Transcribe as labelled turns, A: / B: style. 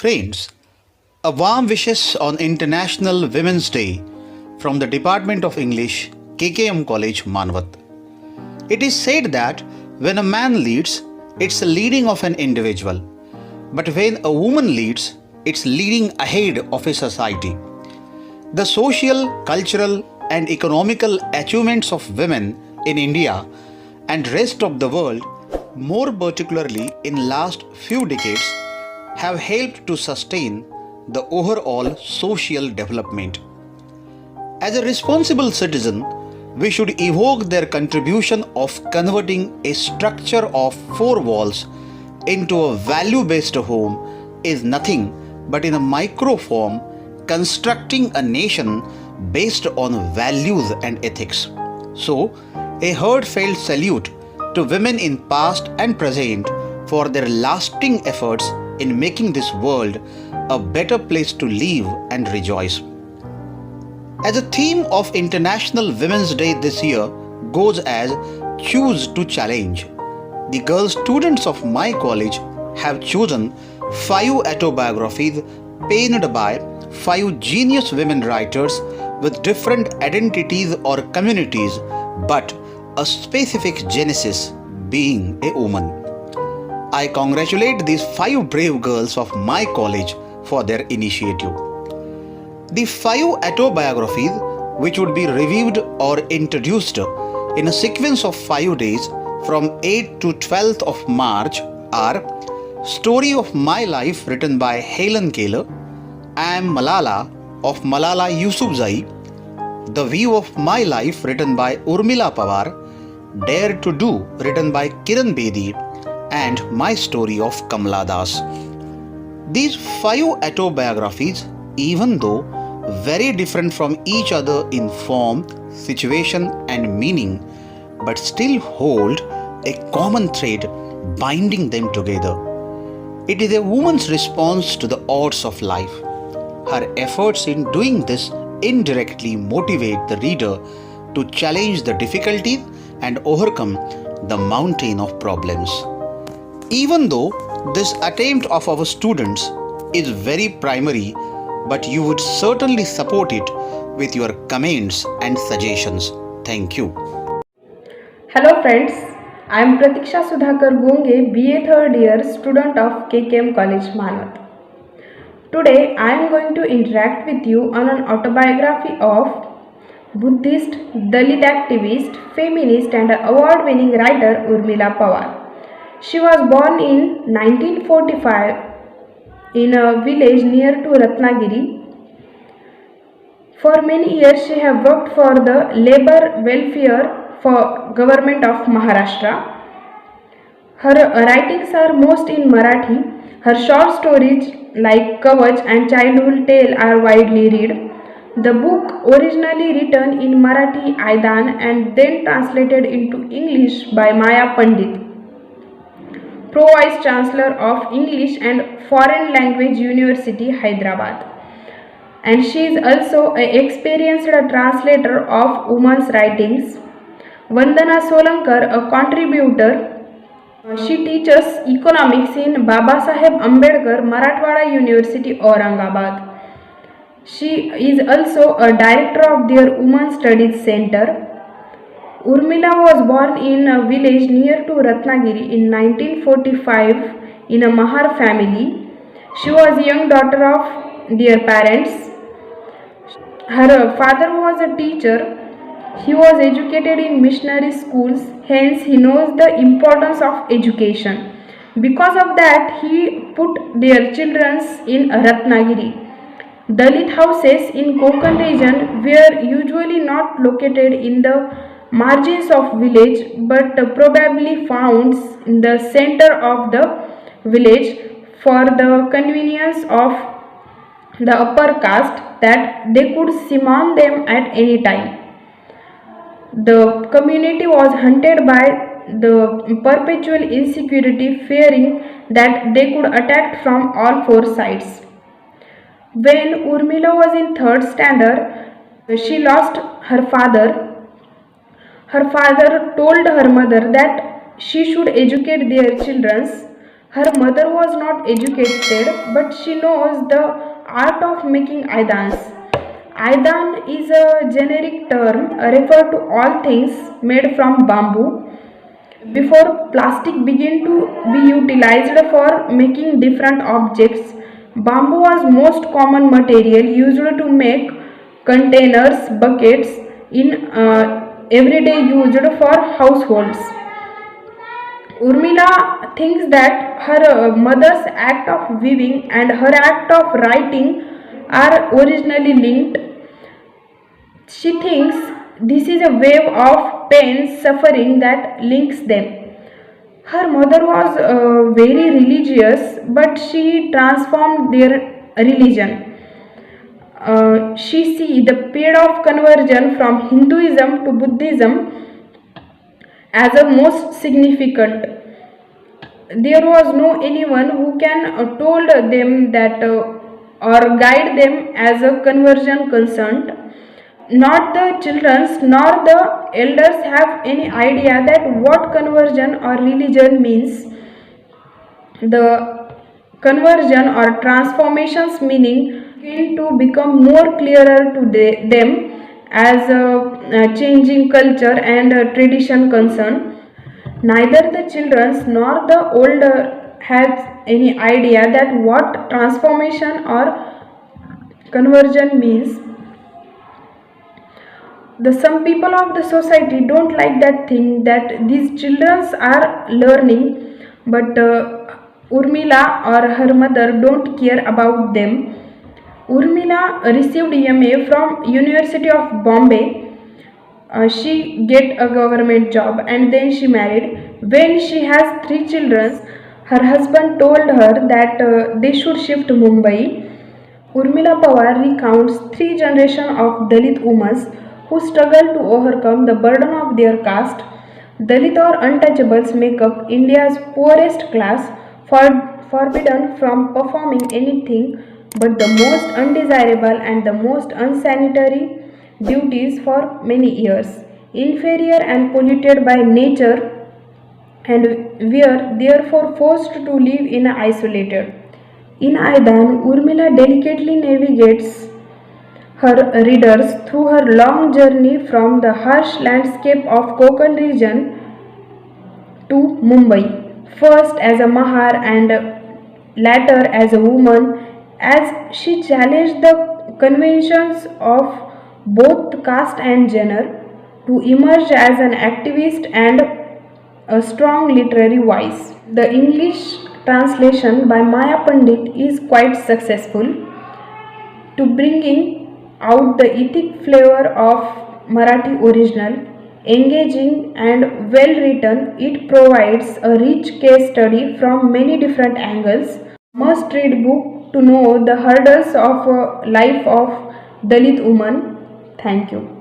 A: Friends, a warm wishes on International Women's Day from the Department of English, KKM College, Manvat. It is said that when a man leads, it's the leading of an individual. But when a woman leads, it's leading ahead of a society. The social, cultural, and economical achievements of women in India and rest of the world, more particularly in last few decades, have helped to sustain the overall social development. As a responsible citizen, we should evoke their contribution of converting a structure of four walls into a value-based home is nothing but in a micro form constructing a nation based on values and ethics. So, a heartfelt salute to women in past and present for their lasting efforts in making this world a better place to live and rejoice. As a theme of International Women's Day this year goes as Choose to Challenge, the girl students of my college have chosen 5 autobiographies penned by 5 genius women writers with different identities or communities, but a specific genesis being a woman. I congratulate these 5 brave girls of my college for their initiative. The 5 autobiographies, which would be reviewed or introduced in a sequence of 5 days from 8th to 12th of March, are Story of My Life written by Helen Keller, I Am Malala of Malala Yousafzai, The View of My Life written by Urmila Pawar, Dare to Do written by Kiran Bedi, and My Story of Kamala Das. These 5 autobiographies, even though very different from each other in form, situation, and meaning, but still hold a common thread binding them together. It is a woman's response to the odds of life. Her efforts in doing this indirectly motivate the reader to challenge the difficulties and overcome the mountain of problems. Even though this attempt of our students is very primary, but you would certainly support it with your comments and suggestions. Thank you.
B: Hello friends, I am Pratiksha Sudhakar Gonge, BA 3rd year student of KKM College, Manvat. Today I am going to interact with you on an autobiography of Buddhist, Dalit activist, feminist and award-winning writer Urmila Pawar. She was born in 1945 in a village near to Ratnagiri. For many years she have worked for the labor welfare for government of Maharashtra. Her writings are most in Marathi. Her short stories like Kavach and Childhood Tale are widely read. The book, originally written in Marathi Aidan and then translated into English by Maya Pandit, Pro Vice Chancellor of English and Foreign Language University, Hyderabad. And she is also an experienced translator of women's writings. Vandana Solankar, a contributor. She teaches economics in Babasaheb Ambedkar Marathwada University, Aurangabad. She is also a director of their Women's Studies Center. Urmila was born in a village near to Ratnagiri in 1945 in a Mahar family. She was a young daughter of their parents. Her father was a teacher. He was educated in missionary schools, hence he knows the importance of education. Because of that, he put their children in Ratnagiri. Dalit houses in Konkan region were usually not located in the margins of village but probably found in the center of the village for the convenience of the upper caste that they could summon them at any time. The community was haunted by the perpetual insecurity, fearing that they could attack from all 4 sides. When Urmila was in 3rd standard, she lost her father. Her father told her mother that she should educate their children. Her mother was not educated, but she knows the art of making aidans. Aidan is a generic term referred to all things made from bamboo. Before plastic began to be utilized for making different objects, bamboo was most common material used to make containers, buckets in everyday used for households. Urmila thinks that her mother's act of weaving and her act of writing are originally linked. She thinks this is a wave of pain suffering that links them. Her mother was very religious, but she transformed their religion. She see the period of conversion from Hinduism to Buddhism as a most significant. There was no anyone who can told them that or guide them as a conversion concerned. Not the children nor the elders have any idea that what conversion or religion means. The conversion or transformations meaning begin to become more clearer to them as changing culture and tradition concern. Neither the children nor the older has any idea that what transformation or conversion means. The some people of the society don't like that thing that these children are learning, but Urmila or her mother don't care about them. Urmila received MA from University of Bombay. She get a government job and then she married. When she has 3 children, her husband told her that they should shift to Mumbai. Urmila Pawar recounts 3 generations of Dalit women who struggle to overcome the burden of their caste. Dalit or untouchables make up India's poorest class, forbidden from performing anything but the most undesirable and the most unsanitary duties for many years. Inferior and polluted by nature, and were therefore forced to live in isolated. In Aidan, Urmila delicately navigates her readers through her long journey from the harsh landscape of Konkan region to Mumbai, first as a Mahar and later as a woman, as she challenged the conventions of both caste and gender to emerge as an activist and a strong literary voice. The English translation by Maya Pandit is quite successful to bringing out the ethnic flavor of Marathi original. Engaging and well written, it provides a rich case study from many different angles. Must read book to know the hurdles of life of Dalit woman. Thank you.